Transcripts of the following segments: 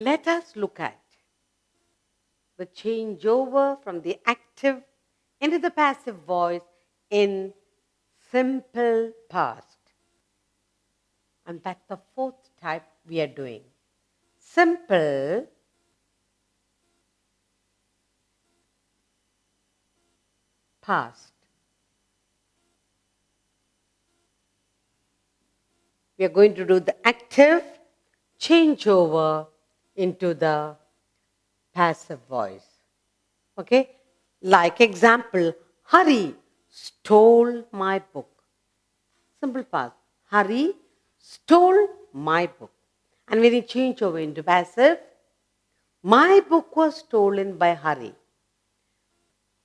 Let us look at the changeover from the active into the passive voice in simple past. And that's the fourth type we are doing. Simple past. We are going to do the active changeover into the passive voice. Okay? Like example, Hari stole my book. Simple past. Hari stole my book. And when you change over into passive, my book was stolen by Hari.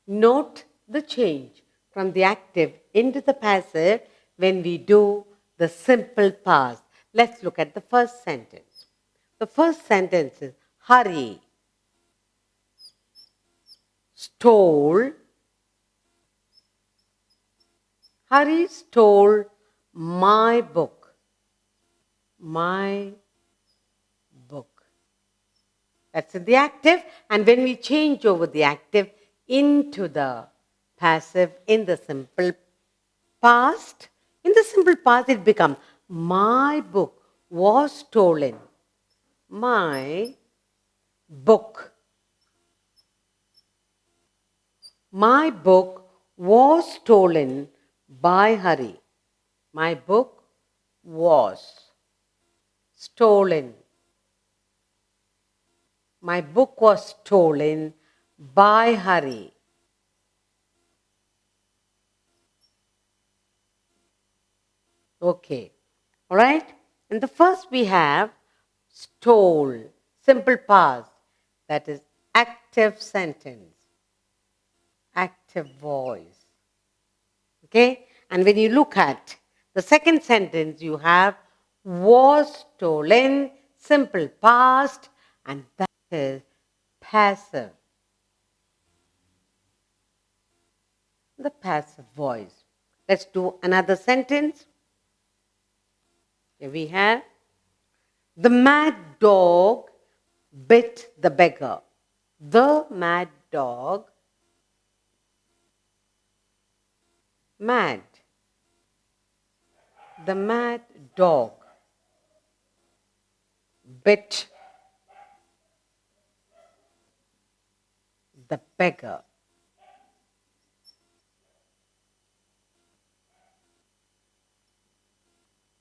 Note the change from the active into the passive when we do the simple past. Let's look at the first sentence. The first sentence is Hari stole. Hari stole my book. My book. That's in the active. And when we change over the active into the passive in the simple past, it becomes my book was stolen. My book. My book was stolen by Hari. My book was stolen. My book was stolen by Hari. Okay. All right? And the first we have stole, simple past. That is active sentence, active voice. Okay? And when you look at the second sentence, you have was stolen, simple past, and that is passive. The passive voice. Let's do another sentence. Here we have the mad dog bit the beggar. The mad dog, mad. The mad dog bit the beggar.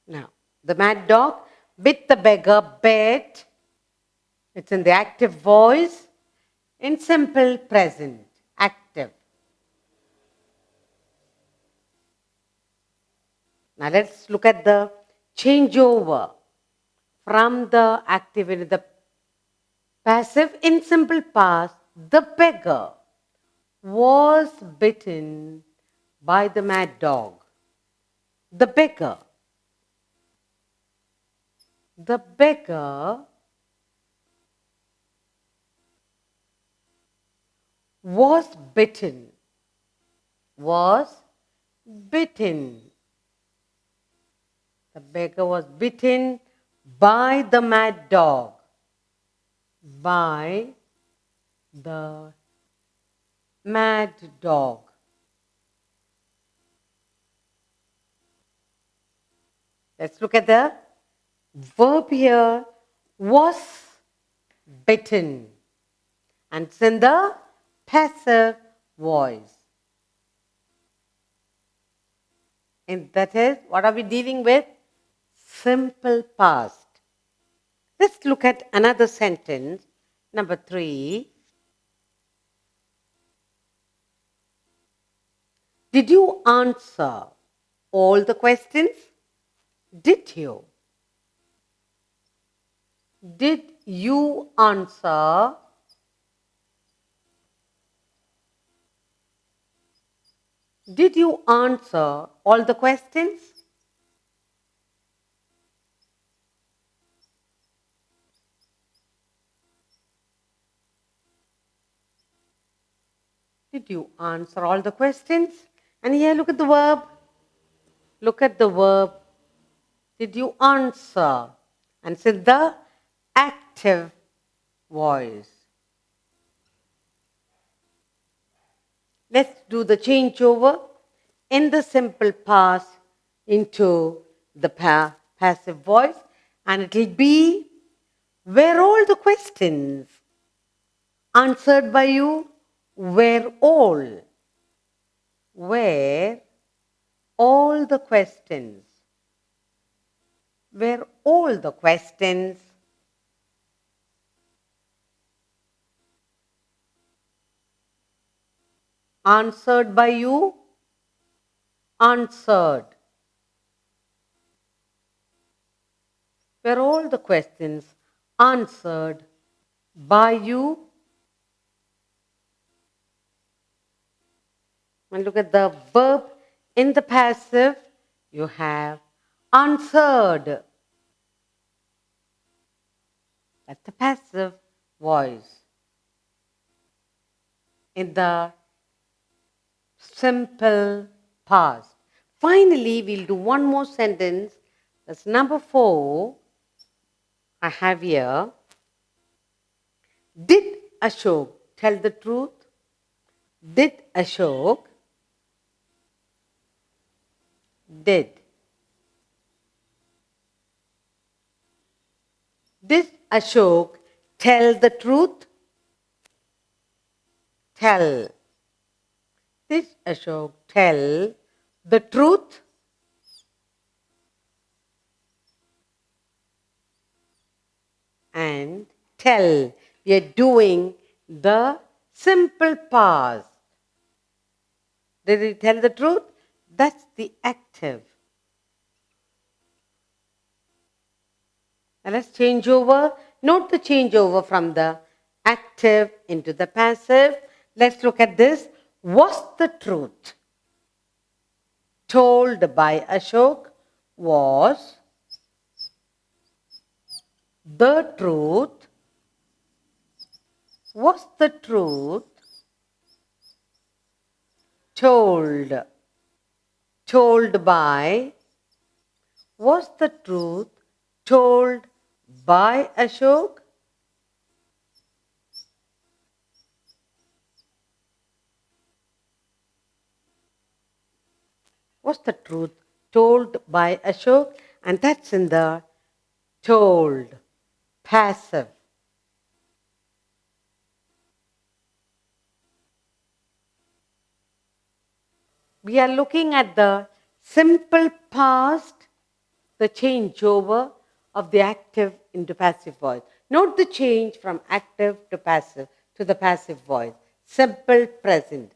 Now, the mad dog bit the beggar, bit. It's in the active voice, in simple present, active. Now, let's look at the changeover from the active into the passive in simple past. The beggar was bitten by the mad dog. The beggar. The beggar was bitten. Was bitten. The beggar was bitten by the mad dog. By the mad dog. Let's look at the verb here, was bitten. And it's in the passive voice. And that is, what are we dealing with? Simple past. Let's look at another sentence, number 3. Did you answer all the questions? Did you? Did you answer Did you answer all the questions? Did you answer all the questions? And here look at the verb. Look at the verb. Did you answer? And it's in the active voice. Let's do the changeover in the simple past into the passive voice, and it will be were all the questions answered by you? Were all the questions? Were all the questions answered by you? Answered. Were all the questions answered by you? And look at the verb in the passive. You have answered. That's the passive voice. In the simple past. Finally, we'll do one more sentence. That's number 4. I have here. Did Ashok tell the truth? Did Ashok Did Ashok tell the truth? Tell. Did Ashok tell the truth? And tell. We are doing the simple past. Did he tell the truth? That's the active. Now let's change over. Note the changeover from the active into the passive. Let's look at this. Was the truth told by Ashok? Was the truth? Was the truth told? Told by? Was the truth told by Ashok? Was the truth told by Ashok? And that's in the told, passive. We are looking at the simple past, the changeover of the active into passive voice. Note the change from active to the passive voice. Simple present.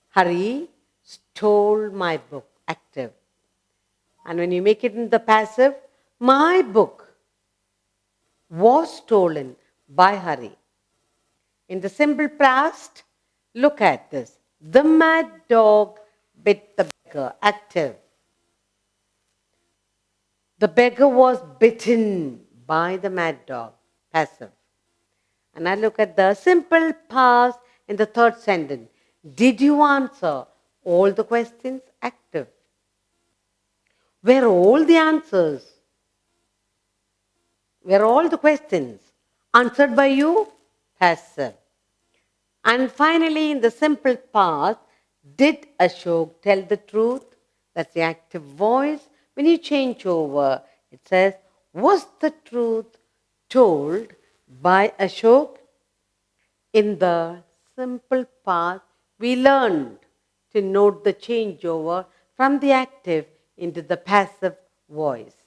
Hari stole my book, active. And when you make it in the passive, my book was stolen by Hari. In the simple past, look at this. The mad dog bit the beggar, active. The beggar was bitten by the mad dog, passive. And I look at the simple past in the third sentence. Did you answer all the questions? Active. Were all the answers? Were all the questions answered by you? Passive. And finally, in the simple past, did Ashok tell the truth? That's the active voice. When you change over, it says, was the truth told by Ashok? In the simple past, we learned to note the changeover from the active into the passive voice.